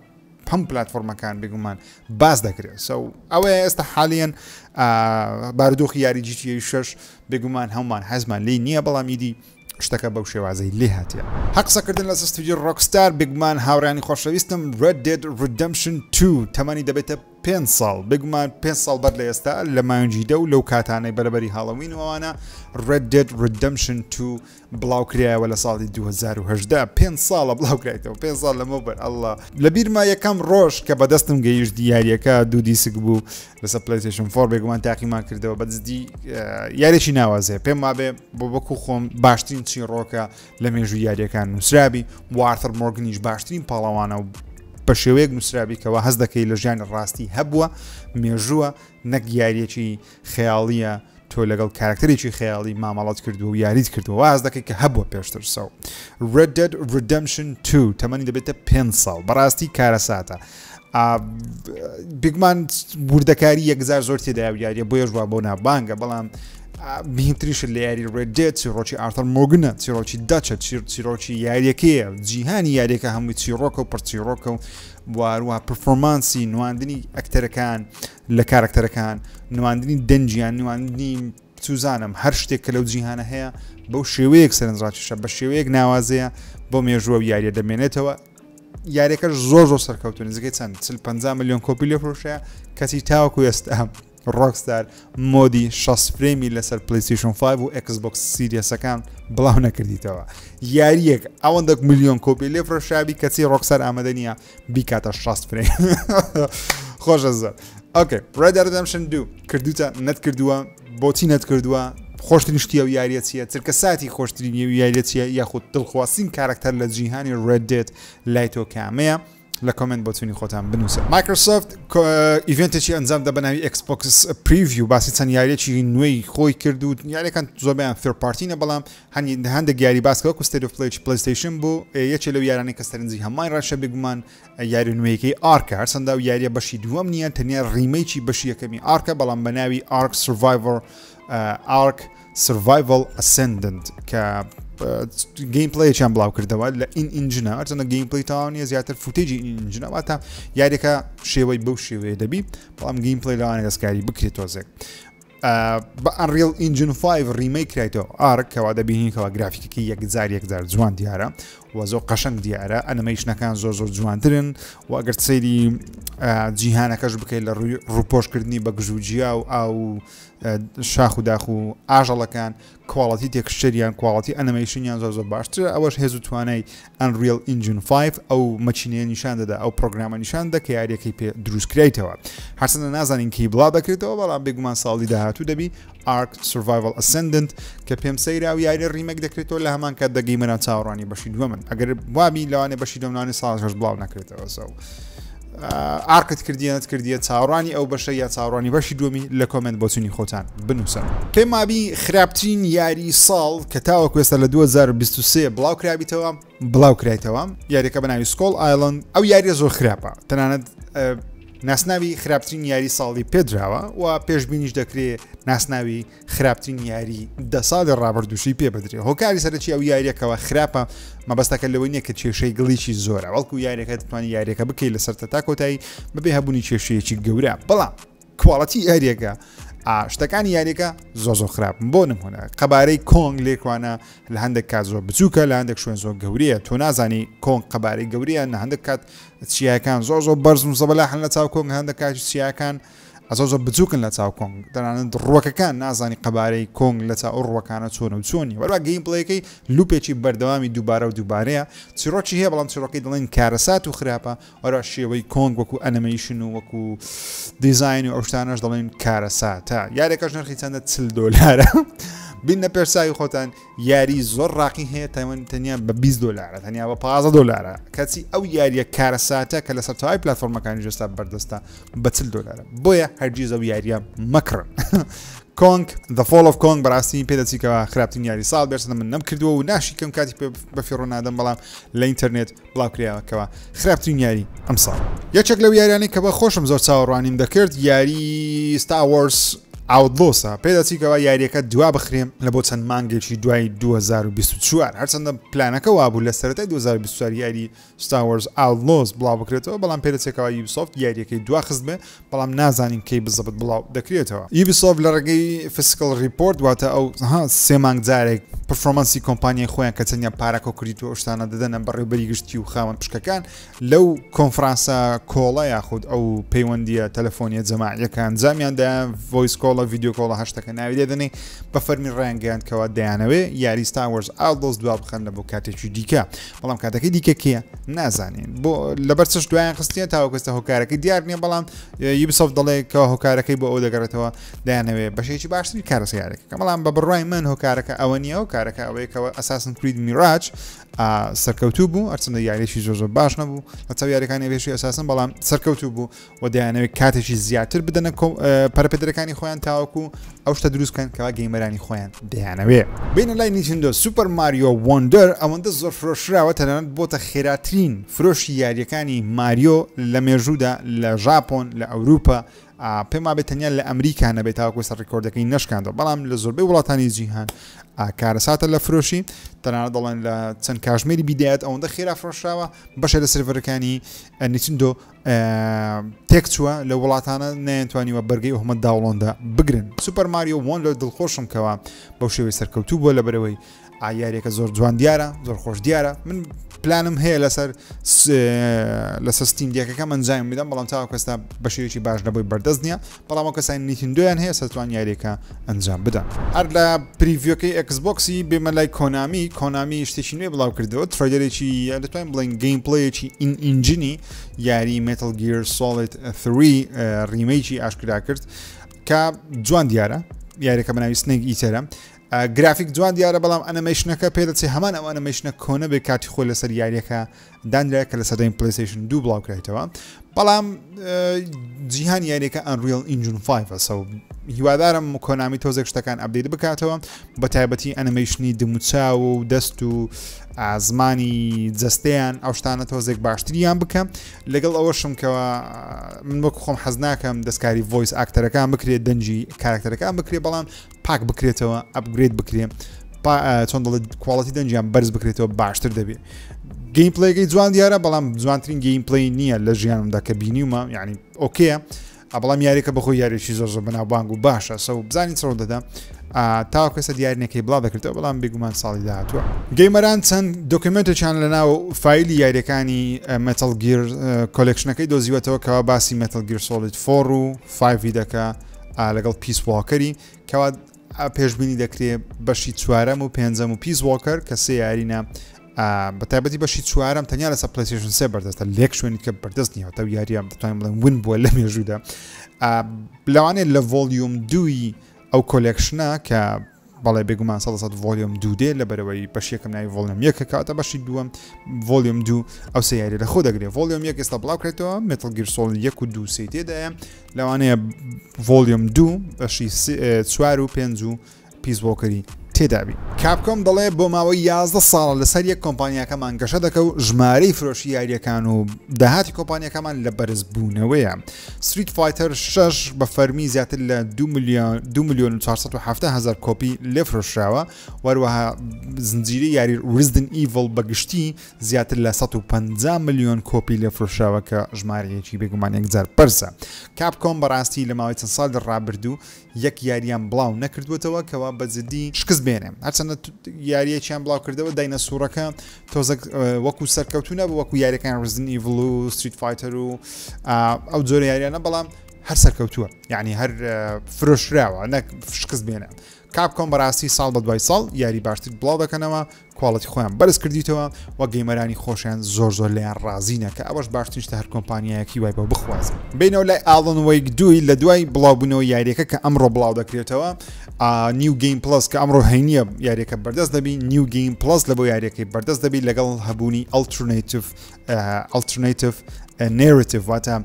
هەم پلتفۆرمەکان بێگومان باز دەکرێت ئەوەیە ئێستا حالیان بارودۆخی یاری جیتیئەی 6 بێگومان هەمومان حەزمان لێی نییە بەڵام ئیدی شتەکە بەو شێوازەی لێ هاتیە حەقسەکردن لە ستودیۆ ڕۆکستار بێگومان هاوڕانی خۆشەویستم Red Dead Redemption 2 تەمەنی دەبێتە 5 ساڵ بێگومان 5 ساڵ بەر لە ئێستا لە مانگیدە و لەو کاتانەی بەرەبەری هاڵەوینەوەوانە Red Dead Redemption 2 بڵاو کرایەوە لە ساڵی 2018 5 ساڵە بڵاو کرایەوە 5 ساڵ لەمەوبەر ئەڵڵا لە بیرما یەکەم ڕۆژ کە بەدەستم گەیشت دیاریەکە دوو دیسک بوو لەسەر پلیستیشن 4 بێگومان تاقیمان کردەوە بەدزدی یاریێکی ناوازێ پێم وابێ بۆ وەکو خۆم باشترین چیرۆکە لە مێژووی یاریەکان نووسرابی وارتر مۆرگنیش باشترین پاڵەوانە و بە شێوەیەک نووسرابی کەەوە هەست دەکەی لە ژیانی ڕاستی هەبووە مێژووە نەک یاریەکی خەیاڵیە تۆ لەگەڵ کارکتەرێکی خەیاڵی مامەڵات کردو و یاریت کردووە واز دەکەی کە هەبووە پێشتر سەو Red Dead Redemption 2 تەمەنی دەبێتە 5 ساڵ بەڕاستی کارە ساتە بێگومان وردەکاری یەکجار زۆر تێدایە یاریە بۆ یەژوا بۆ نابانگە بەڵام مهمتریش لە یاری Red Dead چیرۆکی ئارتر مۆرگنە چیرۆکی داچە چیرۆکی یاریەکەیە جیهانی یاریەکە هەمووی چیرۆکە و پڕچیرۆکە و وارووا پرفۆرمانسی نواندنی ئەکتەرەکان لە کارکتەرەکان نواندنی دەنجیان نواندنی سوزانم هەر شتێک کە لەو جیهانە هەیە بەو شێوەیەک سەرنجڕاکیشە بە شێوەیەک ناوازەیە بۆ مێژووە و یاریە دەمێنێتەوە یاریەکەش زۆر سەرکەوتون نزیکەی چەند 50 میلیۆن کۆپی لێ فڕۆشەیە کەسی تاوەکو ئێستا ڕۆکستار مۆدی 6 فرێمی لەسەر پلیستیشن 5 و ئەکسبۆکس سیریەسەکان بڵاو نەکردیتەوە یاریەک ئەوەندە میلیۆن کۆپی لێ فرۆشابی کەچی ڕۆکستار ئامادە نییە بیکاتە 6 فرێم خۆشە زۆر ئۆکێ Red Dead Redemption 2 کردوتە نەت کردووە بۆچی نەت کردووە خۆشترین شتیە و یاریە چیە چرکە ساتی خۆشترین یاریە چیە یاخود دڵخوازترین کارکتەر لە جیهانی Red Dead لای تۆ کامەیە لە کۆمنت بۆچوونی خۆتان بنووسە مایکرۆسۆفت ئیڤنتێکی ئەنجام دە بەناوی ئەکسبۆکس پریڤیو باسی چەند یاریەکی نوێی خۆی کرد و یاریەکان زۆربیان فێر پارتینە بەڵام هەندێک یاری باسکەوە و ستێت ئۆف پلەی پلیستیشن بوو یەکێ لەو یارانەی کە سەرنجی هەمای ڕاشە بێگومان یاری نوێیەکەی ئارکە هەرچەندە و یاریە بەشی دووەم نییە تەنیا ڕیمەیکی بەشی یەکەمی ئارکە بەڵام بەناوی ئارک Survival Ascendant کە گەیمپڵەیەکیان بڵاو کردەوە لە ئین ئینجنە ئەرچەندە گەیمپڵەی تاوانیە زیاتر فوتێجی ئینجنەواتە یاریەکە شێوەی بەو شێوەیە دەبی بەڵام گەیمپڵەی لەوانە دەستکاری بکرێت تۆزێک بە Unreal Engine 5 ریمەیک کرایتەوە ئارک کەوا دەبینیکەوە گرافیکەکەی یەکجار جوان دیارە و زۆر قەشەنگ دیارە ئەنیمەیشنەکان زۆر جوانترن و ئەگەر سەیری جیهانەکەش بکەیت لە ڕووپۆشکردنی بە گژوجیا و ئاو شاخ و داخ و ئاژەڵەکان کواڵەتی تێکشتریان کواڵەتی ئەنیمەیشنیان زۆر باشترە ئەوەش هێز و توانای Unreal Engine 5 ئەو مەچینەیە نیشان دەدا ئەو پرۆگرامە نیشان دەدا کە یاریەکەی پێ دروستکرایتەوە هەرچەندە نازانین کەی بڵاو دەکرێتەوە بەڵام بێگومان ساڵی داهاتوو دەبی ئارک Survival Ascendant کە پێم سەیرا و یاری ڕیمەک دەکرێتەوە لە هەمان کات دەگەیمەرە چاوەڕوانی بەشی دووەمن ئەگەر وابی لەوانێ بەشی دووەمانی ساڵش بڵاو نەکرێتەوە سەو ئارکت کردیە چاوەڕوانی ئەو بەشە یا چاوەڕوانی بەشی دووەمی لە کۆمنت بۆچوونی خۆتان بنووسن پێم وابی خراپترین یاری ساڵ کە تاوەکو ئێستا لە 2023 بڵاو کرابیتەوە بڵاو کرایتەوە یاریەکە بەناوی سکۆڵ ئایلند ئەو یاریە زۆر خراپە تەنانەت ناسناوی خراپترین یاری ساڵی پێدراوە و پێشبینیش دەکرێت ناسناوی خراپترین یاری دە ساڵی ڕابردووشی پێ بدرێ هۆکاری سەرچی ئەو یاریەکەەوە خراپە مەبەستەکە لەوەی نیە کە کێشەی گڵیشی زۆرە وەڵکو یاریەکە دەتوانانی یاریەکە بکەیت لەسەر تا کۆتایی بەبێ هەبوونی کێشەیەکی گەورە بەڵام کواڵەتی یاریەکە شتەکانی یاریەکە زۆر خراپ بۆ نمونە قەبارەی کۆنگ لێکوانە لە هەندێک کات زۆر بچووکە لە هەندێک شوێن زۆر گەورەیە تۆ نازانی کۆنگ قەبارەی گەورەیە لە هەندێک کات چیاکان زۆر بەرز و زەبەلاحن لە چاو کۆنگ هەندێک کات چیاکان زۆر بچووکن لە چاو کۆنگ دەنانن ڕووەکەکان نازانی قەبارەی کۆنگ لە چاو ئەو ڕووەکانە چۆن و چۆنی وەرا گەیمپڵەیەکەی لوپێکی بەردەوامی دووبارە و دووبارەیە چیرۆکی هەیە بەڵام چیرۆکی دەڵێن کارەسات و خراپە وەرا شێوەی کۆنگ وەکو ئەنیمەیشن و وەکو دیزاین و ئەو شتانەش دەڵێن کارەساتە یاریەکەش نرخی چەندە $40 بینە پێرساوی خۆتان یاری زۆر ڕاقی هەیە تەنیا بە $20 تەنیا بە $15 کەچی ئەو یاریە کارەساتە کە لەسەر تاوای پلتفۆرمەکانی جستا بەردەستە بە $40 بۆیە هەرگیز ئەو یاریە مەکڕن کۆنگ The Fall of Kong بەڕاستی پێدەچیکەوە خراپترین یاری ساڵ بێرسە من نەمکردووە و ناشیکەم کاتی بەفێڕۆ نادەم بەڵام لە ئینتەرنێت بڵاوکرایەوەکەوە خراپترین یاری ئەم ساڵ یەکێک لەو یاریانەی کە بە خۆشم زۆر چاوەڕوانیم دەکرد یاری Star Wars ئاوتلۆسە پێدەچیکەوە یاریەکە دوا بخرێم لە بۆ چەند مانگێکی دوای 2024 هەرچەندە پلانەکە وابوو لە سەرەتای 2024 یاری Star Wars Outlaws بڵاو بکرێتەوە بەڵام پێدەچێکەوە Ubisoft یاریەکەی دواخست بێ بەڵام نازانین کەی بزەبت بڵاو دەکرێتەوە Ubisoft لە ڕێگەی فیسیکل ریپۆرت واتە ئەو سێ مانگ جارێک پرفۆرمانسی کۆمپانیای خۆیان کە چەندیا پارەکە کردیتەوە ئەو شتانە دەدەنە بەڕێوەبەری گشتی و خاوەن پشکەکان لەو کۆنفرانسە کۆڵە یاخود ئەو پەیوەندیە تەلەفۆنیە جەماعیەکان جامیاندا ڤۆیس کۆڵە ڤیدیۆ کۆڵە هەشتەکە ناوی دێدەنێ بە فەرمی ڕایانگەیاندکەوە دەیانەوێ یاری Star Wars Outlaws دوا بخەن لە بۆ کاتێکی دیکە بەڵام کاتەکەی دیکە کێ نازانین بۆ لەبەر چش دوایان خستیان تاوەکەستە هۆکارەکەی دیار نییە بەڵام Ubisoft دەڵێ کە هۆکارەکەی بۆ ئەو دەگەڕێتەوە دەیانەوێ بەشێکی باشتری کارەسە یارێکەکە بەڵام بە بڕای من هۆکارەکە ئەوە نییە و کارەکە ئەوەیەکەوە ئەساسن کرید میراج سەرکەوتوو بوو ئەرچەندە یاریشی زۆر باش نەبوو لە چاو یاریەکانی بێشی ئەساسن بەڵام سەرکەوتوو بوو و دەیانەوێت کاتێکی زیاتر بدەنە پەرەپێدەرەکانی خۆیان تاوەکو ئەو شتە دروستکەن کەوا گەیمەرانی خۆیان دەیانەوێ بینە لای نیتندۆ سوپەر ماریۆ وۆندەر ئەوەندە زۆر فرۆشراوە تەنانەت بۆتە خێراترین فرۆشی یاریەکانی ماریۆ لە مێژوودا لە ژاپۆن لە ئەوروپا پێم وابێت تەنیا لە ئەمریکا نەبێت تاوەکو سەر ڕیکۆردەکەی نەشکاندەوە بەڵام لە زۆربەی وڵاتانی جیهان کارەساتە لە فرۆشی تەنانەت دەڵێن لە چەند کاژمێری بیدایەت ئەوەندە خێرا فرۆشراوە بەشە لە سرڤەرەکانی نیتندۆ تێکچووە لە وڵاتانە نەیانتوانیوە بەرگەی ئەومە داوڵۆندا بگرن سوپەر ماریۆ وۆندەر دڵخۆشم کەوە بەو شێوەی سەرکەوتوو بووە لە بەرەوەی یاریەکە زۆر جوان دیارە زۆر خۆش دیارە من پلانم هەیە لەسەر ستیم دیەکەکە ئەنجام بدەم بەڵام تاوەکەستا بەشێکی باش نەبووی بەردەست نییە بەڵام ئەو کەسانی نیتندۆیان هەیە سەتوان یاریەکە ئەنجام بدەن هەر لە پریڤیۆکەی ئەکسبۆکسی بێمە لای کۆنامی شتێکی نوێ بڵاو کردەوە ترۆیدەرێکی دەتوانین بڵێن گەیمپڵەیەکی ئینجینی یاری Metal Gear Solid 3 ریمەیکی ئاشکرا کرد کە جوان دیارە یاریەکە بەناوی سنێک ئیتەرە گرافیک جوان دیارە بەڵام ئەنیمەیشنەکە پێدەچێت هەمان ئەو ئەنیمەیشنە کۆنە بێ کاتی خۆی لەسەر یاریەکە دانرا کە لە سەردەمی PlayStation 2 بڵاوکرێتەوە بەڵام جیهان یاریەکە Unreal Engine 5 سە و هیوادارم کۆنامی تۆزێک شتەکان ئەپدەیت بکاتەوە بە تایبەتی ئەنیمەیشنی دموچاو و دەست و زمانی جەستەیان ئەو شتانە تۆزێک باشتریان بکەم لەگەڵ ئەوەشم کەەوە من وەکو خۆم حەز ناکەم دەستکاری ڤۆیس ئاکتەرەکان بکرێت دەنجی کاراکتەرەکان بکرێت بەڵام پاک بکرێتەوە ئەپگرێت بکرێت چۆن دەڵێت کوواڵەتی دەنجیان بەرز بکرێتەوە باشتر دەبێت گەیمپڵەیەکەی جوان دیارە بەڵام جوانترین گەیمپڵەی نییە لە ژیانمدا کە بینیومە یعنی ئۆکەیە بەڵام یاریەکە بەخۆی یاریێکی زۆر بەناوبانگ و باشە سە بزانین چڕ دەدا تاوە کەسە دیارینەکەی بڵاو دەکردەوە بەڵام بێگومان ساڵی داهاتووە گەیمەران چەند دۆکیمنتێکیان لەناو فایلی یاریەکانی مێتەڵ گیر کۆلێکشنەکەی دۆزیوەتەوە کەوا باسی مێتەڵ گیر سۆلید 4 و 5 دەکە لەگەڵ پیس واکەری کەوا پێشبینی دەکرێت بەشی چوارەم و پێنجەم و پیس واکەر کە سێ یارینە بە تایبەتی بەشی چوارم تەنیا لەسەر پلیستیشن 3 بەردەستە لێک شوێنی کە بەردەست نییە تا یاریان دەتوانین بڵێن ون بووە لە مێژوودا لەوانێت لە ڤۆلیوم 2 ئەو کۆلێکشنە کە بەڵێ بێگومان 100 ڤۆلیوم 2 دێ لە بەرەوەی بەشیەکەم ناوی ڤۆلیوم 1 کاتە بەشی دووەم ڤۆلیوم 2 ئەو سێ یاری لە خۆ دەگرێت ڤۆلیوم 1 ئێستا بڵاوکرێتەوە مێتەڵ گیر سۆلید 1 و 2 سێ تێدایە لەوانەیە ڤۆلیوم 2 بەشی 4 و 5 و پیس واکەری تێدابی کاپکۆم دەڵێ بۆ ماوەی 11 ساڵە لەسەر یەک کۆمپانیاکەمان گەشە دەکە و ژمارەی فرۆشی یاریەکان و داهاتی کۆمپانیەکەمان لە بەرزبوونەوەیە ستریت فایتەر 6 بە فەرمی زیاتر لە 2,470,000 کۆپی لێفرۆشراوە وەروەها زنجیرەی یاری ریزدن ئیڤڵ بەگشتی زیاتر لە 150 ملیۆن کۆپی لێفرۆشراوە کە ژمارەیەکی بێگومان 1000 پەرسە کاپکۆم بەڕاستی لە ماوەی چەند ساڵ ڕابردوو یەک یاریان بڵاو نەکردوێتەوە کەوا بەجددی شکست بێنێ هەرچەندە یاریەکیان بڵاو کردەوە داینەسوورەکە تۆزە وەکو سەرکەوتونە بە وەکو یاریەکان ریزدن ئیڤڵ و ستریت فایتەر و ئەو جۆرە یاریانە بەڵام هەر سەرکەوتووە یعنی هەر فرۆشراوە نەک شکست بێنە کاپکۆم بەڕاستی ساڵ بە دوای ساڵ یاری باشتر بڵاو دەکەنەوە کواڵەتی خۆیان بەرز کردیتەوە و گەیمەرانی خۆشیان زۆر لیان ڕازینە کە ئەوەش باشترشتە هەر کۆمپانیایەکی وای بە بخوازن بینەوە لای ئاڵن وەیک دوی لە دوای بڵاوبوونەوە یاریەکە کە ئەمڕۆ بڵاو دەکرێتەوە نیو گەیم پلس کە ئەمڕۆ هەینیە یاریەکە بەردەست دەبی نیو گەیم پلس لە بۆ یاریەکەی بەردەست دەبی لەگەڵ هەبوونی ئەلترنەیتیڤ نێرەتیڤ واتە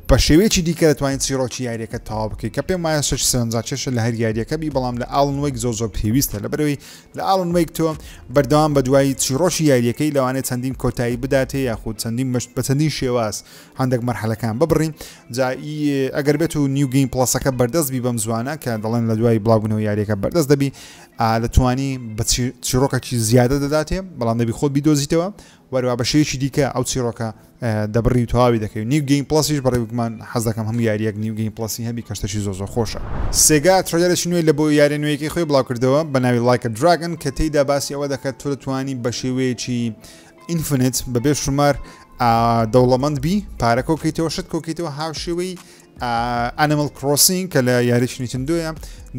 بە شێوەیەکی دیکە دەتوانین چیرۆکی یاریەکە تەواو بکەیت کە پێم وایە شەش سەرنجاکێشە لە هەر یاریەکە بی بەڵام لە ئاڵن وەیک زۆر پێویستە لەبەرەوەی لە ئاڵن وەیک تۆ بەردەوام بە دوای چیرۆکی یاریەکەی لەوانێت چەندین کۆتایی بداتێ یاخود بە چەندین شێواز هەندێک مەرحەلەکان ببڕین جایی ئەگەر بێت و نیو گەیم پلسەکە بەردەست بی بەم زوانە کە دەڵێن لە دوای بڵاوبوونەوە یاریەکە بەردەست دەبی دەتوانی بە چیرۆکێکی زیادە دەداتێ بەڵام دەبی خۆت بیدۆزیتەوە وەروە بە شێوەیەکی دیکە ئەو چیرۆکە دەبڕی و تەواوی دەکەوێت نیو گەیم پلسیش بەڕێوەکمان حەز دەکەم هەموو یاریەک نیو گەیم پلسی هەبی کەشتەشی زۆر خۆشە سێگا ترۆلەرێکی نوێی لە بۆ یاری نوێیەکی خۆی بڵاو کردەوە بە ناوی لایکە دراگن کە تێیدا باسی ئەوە دەکات تۆ دەتوانی بە شێوەیەکی ئینفینیت بەبێ شمار دەوڵەمەند بی پارە کۆکەیتەوە شت کۆکەیتەوە هاو شێوەی ئەنیمەل کڕۆسینگ کە لە یاریی نیتندۆیە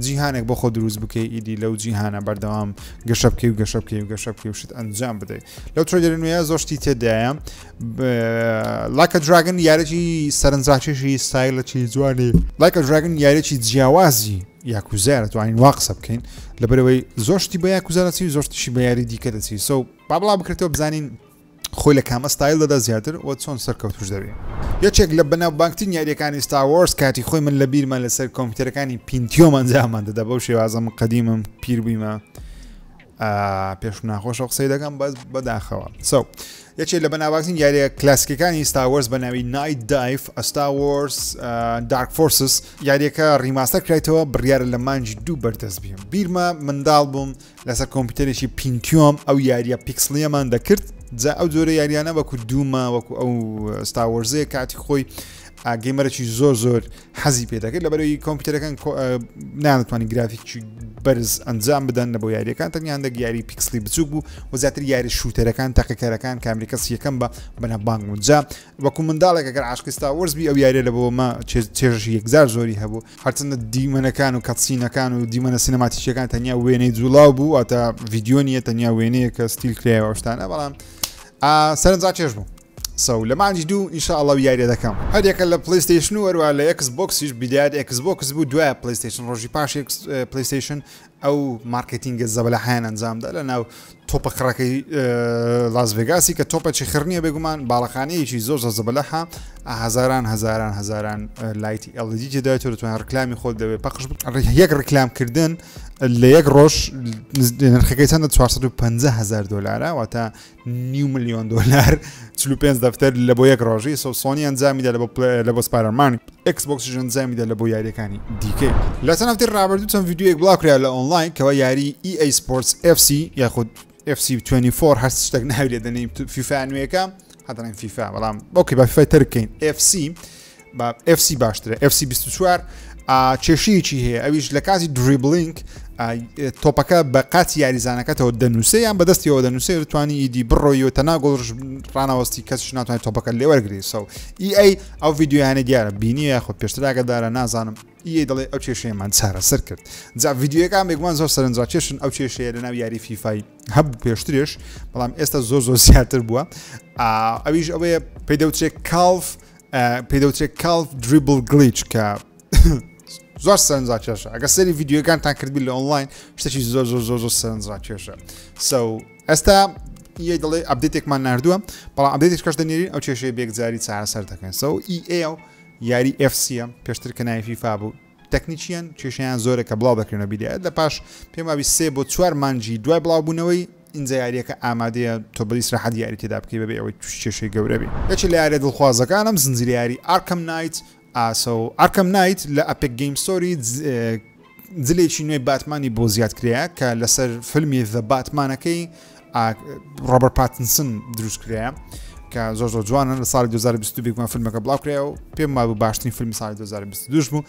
جیهانێک بۆ خۆ دروست بکەی ئیدی لەو جیهانە بەردەوام گەشە بکەی و گەشە بکەی و گەشە بکەی و شت ئەنجام بدەیت لەو ترۆلەرە نوێیە زۆرشتی تێدایە لایکە دراگن یارێکی سەرنجڕاکێشی ستایلەکی جوانی لایکە دراگن یارێکی جیاوازی یاکوزارە توانین وا قسە بکەین لەبەرەوەی زۆرشتی بە یاکوزارەچی زۆرتیشی بە یاری دیکە دەچی سو با بڵاو بکرێتەوە بزانین خۆی لە کامە ستایل دەدا زیاتر و چۆن سەرکەوتوش دەبێت یەکێک لە بەناوبانگترین یاریەکانی ستار وارز کاتی خۆی من لە بیرمە لەسەر کۆمپیوتەرەکانی پینتیۆم ئەنجامان دەدا بەو شێوازەم قەدیمم پیر بوویمە پێش ناخۆشە قسەی دەکەم بەس بەداخەوە یەکێک لە بەناوبانگترین یاریە کلاسیکەکانی ستار وارز بە ناوی نایت دایف ستار وارز دارک فۆرسز یاریەکە ڕیماستەر کرایتەوە بڕیارە لە مانجی 2 بەردەست بیم بیرمە منداڵ بووم لەسەر کۆمپیوتەرێکی پینتیۆم ئەو یاریە پیکسلیەمان دەکرد جا ئەو جۆرە یاریانە وەکو دوومە وەکو ئەو ستار وارزەیە کاتی خۆی گەیمەرێکی زۆر حەزی پێ دەکرد لەبەرەوەی کۆمپیوتەرەکان ناتوانانی گرافیکی بەرز ئەنجام بدەن لە بۆ یاریەکان تەنیا هەندێک یاری پیکسلی بچوک بوو و زیاتر یاری شوتەرەکان تاقیکارەکان کامری کەس یەکەم بە بەنەبانگ و جا وەکو منداڵێک ئەگەر عاشقی ستار وارز بی ئەو یاریە لە بۆمە چێژی یەکزار زۆری هەبوو هەرچەندە دیمەنەکان و کەتسینەکان و دیمەنە سینەماتیکیەکان تەنیا وێنەی جوڵاو بوو ئەتا ڤیدیۆ نیە تەنیا وێنەیە کە ستیل کرایەوە شتانە بەڵام سەرنجا چێژ بوو لە مانجی 2 ئینشاءڵڵا یاریە دەکەم هەرێکە لە پلیستیشن و وەروە لە ئەکس بۆکسیش بیداد ئەکس بۆکس بوو دوای پلیستیشن ڕۆژی پاش پلیستیشن ئەو مارکتینگە زەبەلەحیان ئەنجامدا لە ناو تۆپە خڕەکەی لاس ڤێگاسی کە تۆپەکی خڕنیە بێگومان باڵەخانەیەکی زۆر زەبەلەحە هەزاران لایتی LED تێدایێت و دەتوانێت ڕکلامی خۆت دەوێت پەخش یەک ڕکلامکردن لە یەک ڕۆژ نرخەکەی چەندە 450,000 دلارە واتە نیو ملیۆن دلار 45 دەفتەر لە بۆ یەک ڕۆژی سۆنی ئەنجامیدا لە بۆ سپایدەرمان ئەکس بۆکسیش ئەنجامیدا لە بۆ یاریەکانی دیکەی لە چەند هەفتەی ڕابردوو چەند ڤیدیۆیەک بڵاو کرا لە ئۆنلاین کەەوە یاری EA Sports FC یاخود FC 24 هەر شتێک ناوێت دەنێم فیفا نوێیەکە هەدەڵێن فیفا بەڵام ئۆکێ بە فیفای تر بکەین FC بە FC باشترە FC 24 کێشەیەکی هەیە ئەویش لە کاتی دریبلینگ تۆپەکە بە قاتی یاریزانەکەتەوە دەنووسێ یان بەدەستیەوە دەنووسێ دەتوانی ئیدی بڕۆیەوە تەناگۆڵ ڕانەوەستی کەسش ناتوانێت تۆپەکە لێوەرگری EA ئەو ڤیددیویانە دیارە بینیە یاخود پێشتراگەدارە نازانم EA دەڵێ ئەو کێشەیەمان چارە سەر کرد جا ڤیددیوەکان بێگومان زۆر سەرنجڕاکێشن ئەو کێشەیە لەناو یاری فیفای هەبوو پێشترێش بەڵام ئێستا زۆر زیاتر بووە ئەویش ئەوەیە پێدەوترێت کالف دریبل گلیچ کە زۆر سەرنجڕاکێشە ئەگە سەری ڤیددیوەکانتان کردبی لە ئۆنلاین شتێکی زۆر سەرنجڕاکێشە ئێستا EA دەڵێ ئەپدێتێکمان نردووە بەڵام ئەپدێتێک کەش دەنێری ئەو کێشەیە بێکجاری چارەسەر دەکەن EA و یاری FCە پێشتر کە ناوی فیفا بوو تەکنیکیان کێشەیان زۆرە کە بڵاو دەکردنە بیدە لە پاش پێم وابی 3 بۆ 4 مانجی دوای بڵاوبوونەوەی اینجا یاریەکە ئامادەیە تۆ بەلیس ڕاحەت یاری تێدا بکەی بەبێ ئەوەی کێشەی گەورە بێ یەکێک لە یاریە دڵخوازەکانم زنجیرە یاری ئارکەم نایت ئارکەم نایت لە ئەپێک گەیم ستۆری جلێکی نوێی باتمانی بۆ زیاد کرایە کە لەسەر فیلمی The باتمانەکەی ڕۆبەرت پاتنسن دروست کرایە کە زۆر جوانە لە ساڵی 2022 بێگومان فیلمەکە بڵاو کرایە و پێم وابوو باشترین فیلمی ساڵی 2022 بوو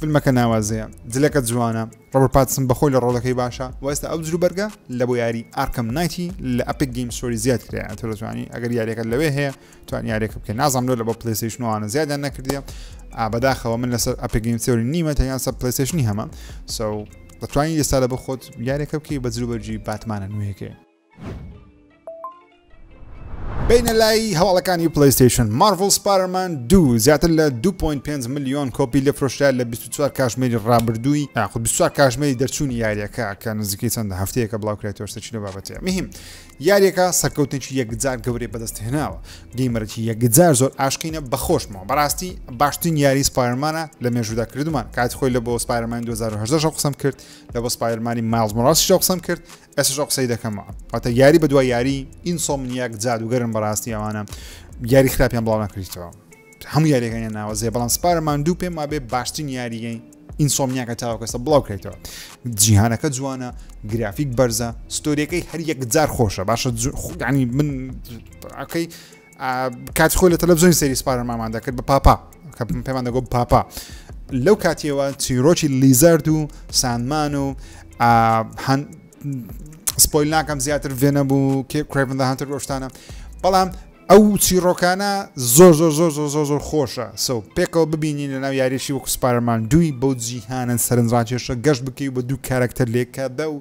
فیلمەکە ناوازەیە جلەکە جوانە ڕۆبەرت پاتنسن بەخۆی لە ڕۆڵەکەی باشە وەستا ئەو جروبەرگە لە بۆ یاری ئارکەم نایتی لە ئەپێک گەیم ستۆری زیاد کرایە تۆ دەتوانی ئەگەر یاریەکە لەوێ هەیە توانی یاریەکە بکەی نازانم لە بۆ پلەیستیشنەوەوانە زیادیان نەکردیە بەداخەوە من لەسەر ئەپێک گەیم ستۆری نیمە تەنیا سەر پلەیستیشنی هەمە دەتوانی ئێستا لە بۆ خۆت یاریەکە بکەی بە جروبەرجی باتمانە نوێیەکەی بینە لای هەواڵەکانی پلەیستیشن مارڤڵ سپایدەرمان2 زیاتر لە 2.5 ملیۆن کۆپی لە فرۆشرا لە 24 کاتژمێری ڕابردووی یاخود 24 کاتژمێری دەرچوونی یاریەکە کە نزیکەی چەندە هەفتەیەکە بڵاوکرێتەوە شتێکی لە بابەتەیە مهم یاریەکە سەرکەوتنێکی یەکجار گەورەی بەدەستهێناوە گەیمەرێکی یەکجار زۆر ئاشکینە بەخۆشمەوە بەڕاستی باشترین یاری سپایدەرمانە لە مێژوودا کردومان کاتی خۆی لە بۆ سپایدەرمان 2018 قسەم کرد لە بۆ سپایدەرمانی مایلز مۆرالس قسەم کرد ئێستا قسەی دەکەمەوە واتە یاری بە دوای یاری ئینسۆمنیاک جادوگەرن بەڕاستی ئەوانە یاری خراپیان بڵاو نەکردیتەوە هەموو یاریەکانیان ناوازێ بەڵام سپایدەرمان 2 پێم وابێ باشترین یاریگەی ئینسۆمنیاکە تاوەکەسە بڵاو کردیتەوە جیهانەکە جوانە گرافیک بەرزە ستۆریەکەی هەر یەکجار خۆشە باشە ینی من ئەکەی کاتی خۆی لە تەلەڤیزیۆنی سەیری سپایدەرمانمان دەکرد بە پاپا کە پێمان دەگوت پاپا لەو کاتیەوە چیرۆکی لیزەرد و ساندمان و سپۆیل ناکەم زیاتر وێنە بوو کریڤن دە هانتر ڕۆشتانە بەڵام ئەو چیرۆکانە زۆر خۆشە پێکەوە ببینین لەناو یاریشی وەکو سپایدەرمان 2 بەو جیهانە سەرنجڕاکێشە گەشت بکەی بە دوو کارەکتەر لێکەدە و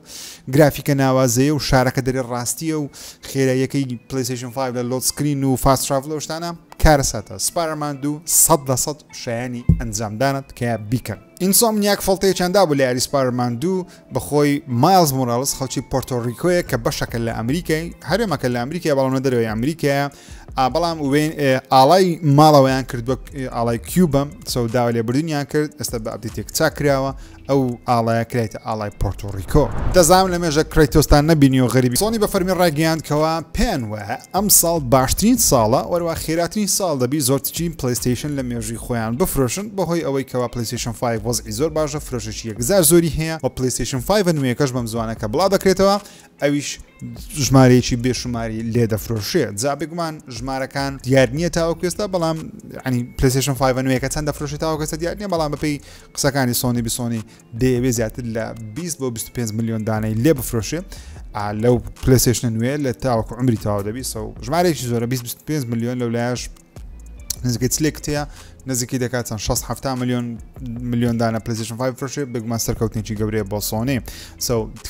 گرافیکە ناوازەیە و شارەکە دەرێ ڕاستیە و خێراییەکەی پلەیستیشن 5 لە لۆد سکرین و فاست تراڤڵ شتانە کارە ساتە سپایدەرمان 2 100% شایانی ئەنجامدانت کە بیکەن ئینسۆمنیاک فەڵتەیەکیاندا بوو لە یاری سپایدەرمان 2 بەخۆی مایلز مۆرالس خەڵکی پۆرتۆریکۆیە کە بەشەکە لە ئەمریکای هەرێمەکە لە ئەمریکای بەڵام لە دەرەوەی ئەمریکایە بەڵام ئاڵای ماڵەوەیان کردووە ئاڵای کیوبەم داوا لێبوردنیان کرد ئێستا بە ئەپدێتێک چاکراوە ئەو ئاڵایە کرێتە ئاڵای پۆرتۆریکۆ دەزانم لە مێژە کرێتۆستان نەبینی و غەریبی سۆنی بە فەرمی ڕاگەیاندکەوە پێیان وایە ئەم ساڵ باشترین ساڵە وەروە خێراترین ساڵ دەبی زۆرترین پلەیستیشن لە مێژووی خۆیان بفرۆشن بەهۆی ئەوەی کەوا پلەیستیشن 5 وەزعی زۆر باشە فرۆشێکی یەکجار زۆری هەیە و پلەیستیشن 5 نوێیەکەش بەم زوانەکە بڵاو دەکرێتەوە ئەویش ژمارەیەکی بێشماری لێ دەفرۆشێت جا بێگومان ژمارەکان دیار نییە تاوەکوێستا بەڵام ینی پلەیستیشن 5 نوێیەکە چەند دەفرۆشێتەوە کەسە دیار نییە بەڵام بەپێی قسەکانی سۆنی بیسۆنی دەیەوێت زیاتر لە 20 بۆ 25 ملیۆن دانەی لێ بفرۆشێ لەو پلەیستیشن نوێ لە تاوەکو عمری تاوا دەبی ژمارەیەکی زۆرە 25 ملیۆن لەولایەش نزیکەی چلێکتەیە نزیکی دەکات چەند 6 ملیۆن دانە پلەیستیشن 5 فرۆشێ بێگومان سەرکەوتنێکی گەورەیە بۆ سۆنی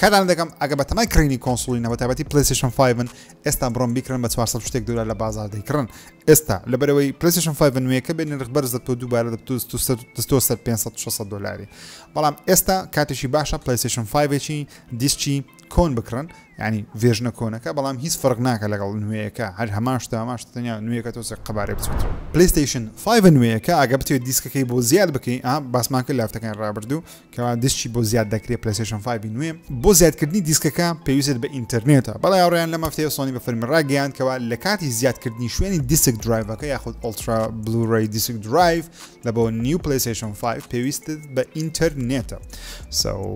کاتان دەکەم ئەگە بە تەمای کڕینی کۆنسۆڵی نەوە تایبەتی پلەیستیشن 5 ئێستا بڕۆم بیکڕن بە 400 شتێک دلار لە بازار دەیکڕن ئێستا لەبەرەوەی پلەیستیشن 5 نوێیەکە بێ نرخ بەرز دەبتۆ دووبارە دەبتۆ سەر 500-600 دلاری بەڵام ئێستا کاتێکی باشە پلەیستیشن 5 دیسکی کۆن بکڕن ینی ڤێژنە کۆنەکە بەڵام هیچ فەرق ناکە لەگەڵ نوێیەکە هەر هەماشتە تەنیا نوێیەکە تۆ قەبارێ بچێت پلەیستیشن 5 نوێیەکە ئەگە بتوێت دیسکەکەی بۆ زیاد بکەی باسمان کرد لافتەکان ڕابردوو کەوا دیسکی بۆ زیاد دەکرێت پلەیستیشن 5 نوێ بۆ زیادکردنی دیسکەکە پێویست بە ئینتەرنێتە بەڵای هاوڕێیان لەم هەفتەیە سۆنی بە فەرمی ڕاگەیاندکەوە لە کاتی زیادکردنی شوێنی دیسک درایڤەکە یاخود ئۆڵترا بلوڕەی دیسک درایڤ لە بۆ نیو پلەیستیشن 5 پێویستت بە ئینتەرنێتە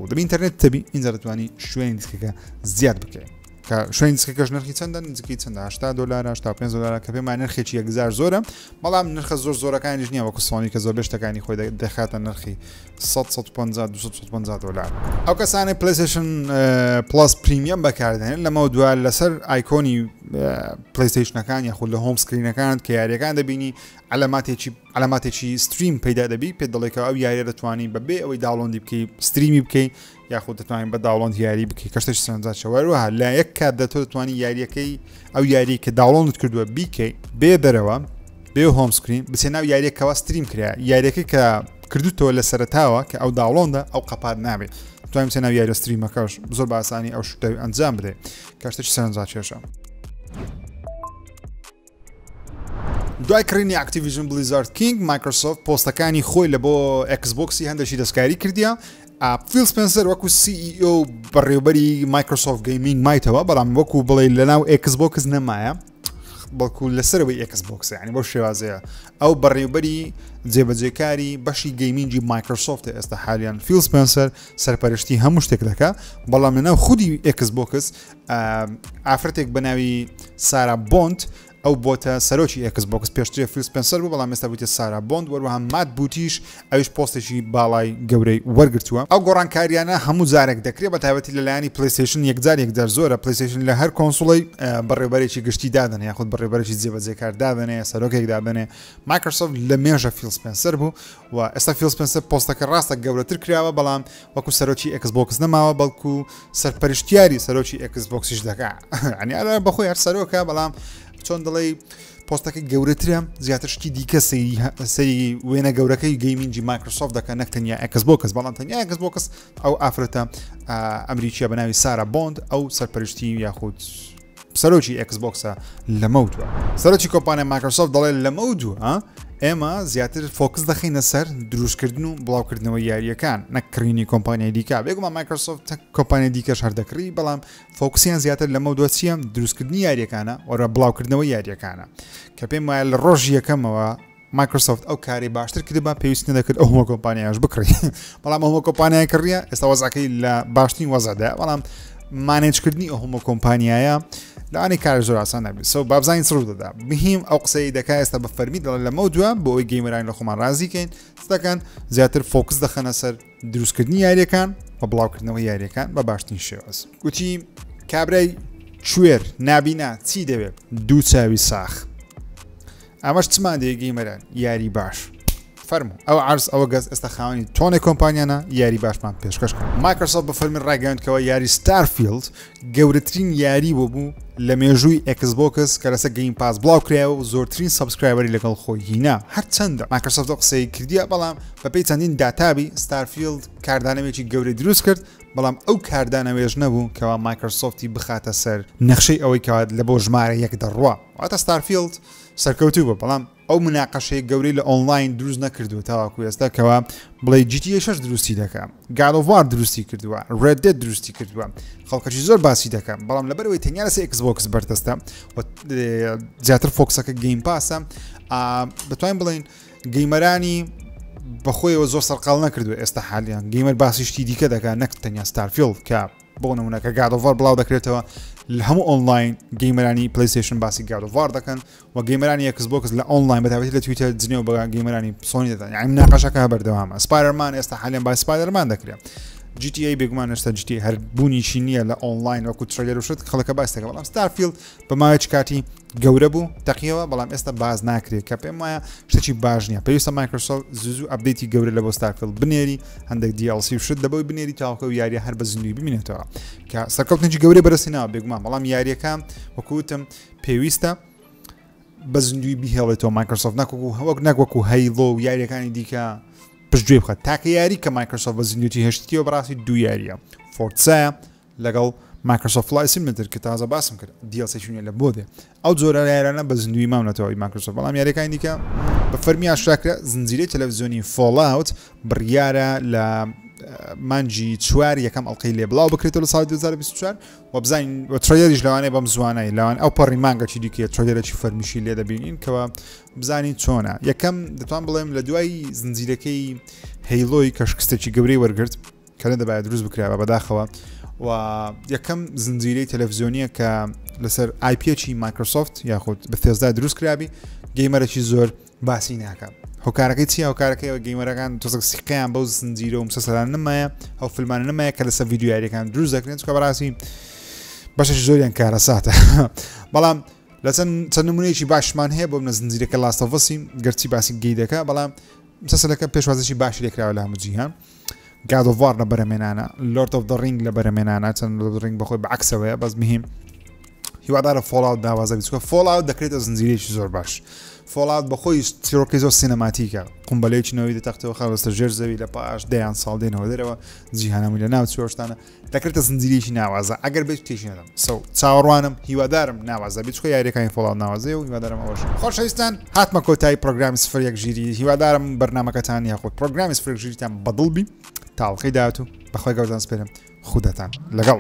دەبی ئینتەرنێت تەبی ئینجا دەتوانی شوێنی دیسکەکە زیاد بکەیت کە شوێنی دیسکەکەش نرخی چەندە نزیکەی چەندە $80 $85 کە پێمان نرخێکی یەکجار زۆرە بەڵام نرخە زۆرەکانیش نییە وەکو سۆنی کە زۆر شتەکانی خۆی دەخاتە نرخی $150-250 ئەو کەسانی پلیستیشن پلاس پریمیەم بەکاردێنن لەمە دووە لەسەر ئایکۆنی پلیستیشنەکان یاخود لە هۆم سکرینەکان کە یاریەکان دەبینی علاماتێکی ستریم پەیدا دەبی پێ دەڵێکەوە ئەو یاریە دەتوانانی بەبێ ئەوەی داوڵۆندی بکەی ستریمی بکەی یاخود دەتوانین بە داوڵۆند یاری بکەی کەشتێکی سەرنجاچەوەروەها لە یەک کات دەتۆ دەتوانانی یاریەکەی ئەو یاری کە داوڵۆندت کردووە بیکەی بێ دەرەوە بێ هۆم سکرین بچێ ناو یاریەکەوە ستریم کرا یاریەکەی کە کردوتەوە لە سەرتاوە کە ئەو داوڵۆندە ئەو قەپات نابێت توانیم بچێ ناو یاریە ستریمەکەش زۆر بە ئاسانی ئەو شتە ئەنجام بدەێ کەشتێکی سەرنجاچێشە دوای کڕینی ئاکتیڤیژن بلیزارد کینگ مایکرۆسۆفت پۆستەکانی خۆی لە بۆ ئەکسبۆکسی هەندێکی دەستکاری کردیە فیل سپێنسەر وەکو CEO بەڕێوەبەری مایکرۆسۆفت گەیمینگ مایتەوە بەڵام وەکو بڵێ لەناو ئەکسبۆکس نەمایە بەڵکو لەسەرەوەی ئەکسبۆکس ینی بۆ شێوازەیە ئەو بەڕێوەبەری جێبەجێکاری بەشی گەیمینگی مایکرۆسۆفت ئێستا حالیان فیل سپێنسەر سەرپەرشتی هەموو شتێک دەکا بەڵام لەناو خودی ئەکسبۆکس ئافرەتێک بەناوی سارا بۆند ئەو بۆتە سەرۆکی ئەکسبۆکس پێشترێ فیل سپێنسەر بوو بەڵام ئێستا بوویتە سارا بۆند وەروەها مات بوتیش ئەوش پۆستێکی باڵای گەورەی وەرگرتووە ئەو گۆڕانکاریانە هەموو جارێک دەکرێت بە تایبەتی لەلایەنی پلیستیشن یەکجار زۆرە پلیستیشن لە هەر کۆنسۆڵی بەڕێوەبەرێکی گشتی دادنێ یاخود بەڕێوەبەرێکی جێبەجێکار دادنێ سەرۆکێک دادنێ مایکرۆسۆفت لە مێژە فیل سپێنسەر بوو و ئێستا فیل سپێنسەر پۆستەکە ڕاستە گەورەتر کراوە بەڵام وەکو سەرۆکی ئەکسبۆکس نەماوە بەڵکو سەرپەرشتیاری سەرۆکی ئەکسبۆکسیش دەکا عنی ئەرە بەخۆی هەر سەرۆکە بەڵام چۆن دەڵێ پۆستەکە گەورەترە زیاتر شتی دیکە سەری وێنە گەورەکەی گەیمینگی مایکرۆسۆفت دەکە نەک تەنیا ئەکسبۆکس بەڵام تەنیا ئەکسبۆکس ئەو ئافرەتە ئەمریکیە بەناوی سارا بۆند ئەو سەرپەرشتی یاخود سەرۆکی ئەکسبۆکسە لەمەوتوە سەرۆکی کۆمپانیای مایکرۆسۆفت دەڵێ لەمەوتوە ئێمە زیاتر فۆکس دەخینە سەر دروستکردن و بڵاوکردنەوە یاریەکان نەکڕینی کۆمپانیای دیکە بێگومان مایکرۆسۆفت کۆمپانیای دیکەش هەردەکڕی بەڵام فۆکسیان زیاتر لەمە دووە چیە دروستکردنی یاریەکانە وەرە بڵاوکردنەوە یاریەکانە کە پێم وایە لە ڕۆژ یەکەمەوە مایکرۆسۆفت ئەو کاری باشتر کردبا پێویست نەدەکرد ئەو هەموو کۆمپانیاش بکڕی بەڵام هەموو کۆمپانیای کڕیە ئێستا وەزەکەی لە باشترین وەزەدا بەڵام مانێجکردنی ئەو هەموو کۆمپانیایە لەوانی کار زۆر ئاسان نەبێت سو بابزانین سڕ دەدا بهیم ئەو قسەی دەکا ئێستا بە فەرمی دەڵێن لەمە دووە بۆ ئەوی گەیمەرانی لە خۆمان ڕازیکەین دەکەن زیاتر فۆکس دەخەنە سەر دروستکردنی یاریەکان بە بڵاوکردنەوە یاریەکان بە باشترین شێوەز گوتی کابرای کوێر نابینا چی دەوێت دوو چاوی ساخ ئەمەش چمان دێ گەیمەران یاری باش فەرموو ئەو عرض ئەوە گەز ئێستا خاوەنی تۆنێک کۆمپانیانە یاری باشمان پێشکەشکە مایکرۆسۆفت بە فەرمی ڕاگەیاندکەوە یاری ستارفیلد گەورەترین یاری بوو لە مێژووی ئەکسبۆکس کە لەسەر گەیم پاس بڵاو کرایەوە و زۆرترین سەبسکرایبەری لەگەڵ خۆی هینا هەر چەندە مایکرۆسۆفت قسەی کردیە بەڵام بەپێی چەندین داتابی ستارفیلد کاردانەوێکی گەورەی دروست کرد بەڵام ئەو کاردانەوێژ نەبوو کەوا مایکرۆسۆفتی بخاتە سەر نەخشەی ئەوەی کەوات لە بۆ ژمارە یەک دەڕوا واتە ستارفیلد سەرکەوتوو بوو بەڵام ئەو مناقەشەی گەورەی لە ئۆنلاین دروست نەکردو تاواکو ئێستا کەوا بڵێ جیتیئەی 6 دروستی دەکەم گادۆڤار دروستی کردووە ڕێدێت دروستی کردووە خەڵکەشی زۆر باسی دەکەم بەڵام لەبەرەوەی تەنیا لەسەر ئەکسبۆکس بەردەستە زیاتر فۆکسەکە گەیم پاسە دەتوانین بڵێن گەیمەرانی بەخۆیەوە زۆر سەرقاڵ نەکردووە ئێستا حالیان گەیمەر باسی شتی دیکە دەکات نەک تەنیا ستارفیلد کە بۆ نمونەکە گادۆڤار بڵاو دەکرێتەوە لە هەموو ئۆنلاین گەیمەرانی پلیستیشن باسی گادۆڤار دەکەن و گەیمەرانی ئەکسبۆکس لە ئۆنلاین بەتابەتی لە تویتر جنێو بە گەیمەرانی سۆنی دەدەن یعنی مناقەشەکە بەردەوامە سپایدەرمان ئێستا حالیان با سپایدەرمان دەکرێت جیتیئەی بێگومان ئێستا جیتیئەی هەر بوونیشی نییە لە ئۆنلاین وەکو ترێلەر وشت خەڵکە باس دەکەن بەڵام ستارفیلد بە ماوەیەکی کاتی گەورە بوو تەقیەوە بەڵام ئێستا باز ناکرێت کە پێم وایە شتێکی باش نییە پێویستە مایکرۆسۆفت زوو ئەپدەیتی گەورە لە بۆ ستارفیلد بنێری هەندێک DLC شت دەبەوەی بنێری تاوەکە و یاریە هەر بە زیندوی ببینێتەوە کە سەرکەوتنێکی گەورەی بەرەسینەوە بێگومان بەڵام یاریەکان وەکوتم پێویستە بە زیندوی بیهێڵێتەوە مایکرۆسۆفت نەکوەکو هەیڵۆ و یاریەکانی دیکە پشتگوێ بخات تاکە یاری کە مایکرۆسۆفت بە زیندوتی هێشتیەوە بەڕاستی دوو یاریە فۆرسایە لەگەڵ مایکرۆسۆفت فلای سیمولێتر کە تازە باسم کرد دیڵسێکیونە لە بۆ دێ ئەو جۆرە یارانە بە زیندوی ماونەتەوەی مایکرۆسۆفت بەڵام یاریەکانی دیکە بە فەرمی ئاشراکرا زنجیرەی تەلەڤیزیۆنی فۆڵاوت بڕیارە لە مانجی 4 یەکەم ئەڵقەی لێ بڵاو بکرێتەوە لە ساڵی 2024 و بزانین ترێلەریش لەوانەیە بەم زوانەی لەوان ئەو پەڕی مانگەکی دیکە ترێلەرێکی فەرمیشی لێ دەبینین کەوە بزانین چۆنە یەکەم دەتوان بڵێم لە دوای زنجیرەکەی هەیڵۆی کەشکستێکی گەورەی وەرگرت کە دەبایە دروست بکرێەوە بەداخەوە و یەکەم زنجیرەی تەلەڤیزیۆنیە کە لەسەر آیپێکی مایکرۆسۆفت یاخود بەثێزدا دروست کرابی گەیمەرێکی زۆر باسی ناکە هۆکارەکەی چیە هۆکارەکەی گەیمەرەکان تۆزێک سیقیان بەو زنجیرە و مسەسەلان نمایە ئەو فیلمانە نمایە کە لەسەر ڤیدیۆ یاریەکان دروست دەکرێن چکە بەڕاستی بەشێکی زۆریان کارە ساتە بەڵام لە چەند نمونەیەکی باشمان هەیە بۆ منە زنجیرەکە لاستەڤەسی گەرچی باسی گەی دەکە بەڵام مسەسەلەکە پێشوازێکی باشی لێکراوە لە هەموو جیهان God of War لە بەرەمێنانە Lord of the Ring لە بەرەمێنانە چەند Lord of the Ring بەخۆی بەعکسەوەیە بەس مهم هیوادارە فۆڵاوت داوازە بچکە فۆڵاوت دەکرێتە زنجیرێکی زۆر باش فۆڵاوت بەخۆی چیرۆکی زۆر سینەماتیکە قومبەلەیەکی نەوەی دەتەختەوە خەڵستە ژێر زەوی لە پاش دەیان ساڵ دێنەوە دەرەوە جیهانەمی لە ناو چۆشتانە دەکرێتە زنجیرێکی ناوازە ئەگەر بێت تێشی نەدەم چاوەڕوانم هیوادارم ناوازە بچکە یاریەکانی فۆڵاوت ناوازێ و هیوادارم ئەوەش خۆشەویستان هاتمە کۆتایی پرۆگرامی سفر یەک ژیری هیوادارم بەرنامەکەتان یاخود پرۆگرامی سفر یەک ژیریتان بەدڵ بی تاڵخی داهاتوو بەخۆی گەورتان سپێرم خودەتان لەگەڵ